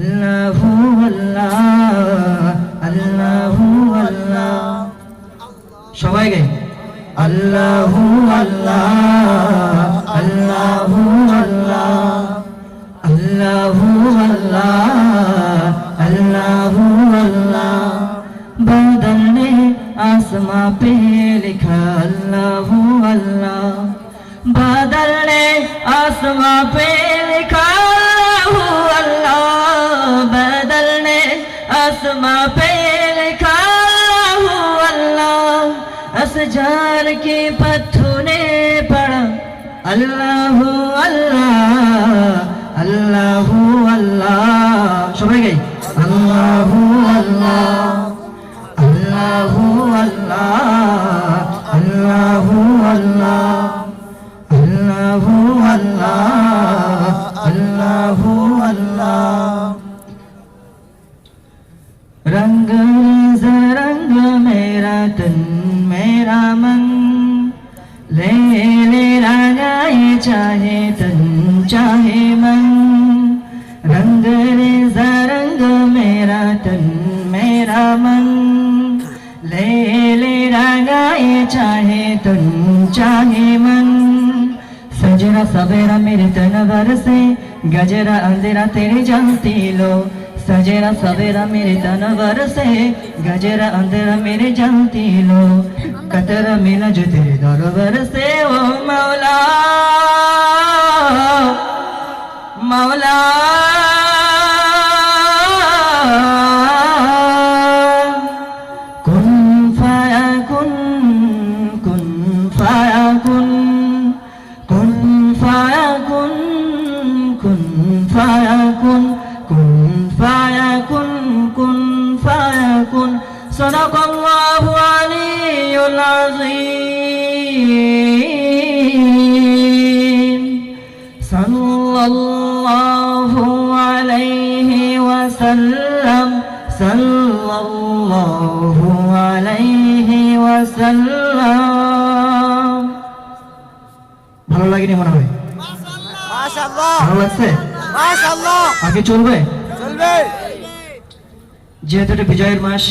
আল্লাহু আল্লাহ আল্লাহু আল্লাহ সবাই গাই আল্লাহু আল্লাহ আল্লাহু আল্লাহ আল্লাহু আল্লাহ अल्लाहु अल्लाह बादल ने आसमां पे लिखा अल्लाहु अल्लाह बादल ने आसमां पे लिखा अल्लाहु अल्लाह बादल ने आसमां पे लिखा अल्लाहु अल्लाह असजार के पत्थरों ने पढ़ा अल्लाहु अल्लाह अल्लाहु अल्लाह সবাই গাই আল্লাহু আল্লাহ আল্লাহু আল্লাহ আল্লাহু আল্লাহ আল্লাহু আল্লাহ আল্লাহু আল্লাহ रंग रंग मेरा तन मेरा मन ले ले रंगाए चाहे तन चाहे मन रंग रेजा रंग मेरा तन मेरा मन ले ले रंगाए चाहे तन चाहे मन सजरा सवेरा मेरे तनवर से गजरा अंधेरा तेरे जानती लो सजरा सवेरा मेरे तनवर से गजरा अंधेरा मेरे जानती लो कतरा मिला जो तेरे दरबार से ओ मौला मौला कुन फायाकुन कुन फायाकुन कुन फायाकुन कुन फायाकुन कुन फायाकुन कुन फायाकुन सदaqallahu aliyyul azim sallallahu alayhi wa sallam sallallahu alayhi wa sallam ভালো লাগেনি মনে হয় মাশাআল্লাহ ভালো লাগছে মাশাআল্লাহ আগে চলবে চলবে যেহেতু এটা বিজয়ের মাস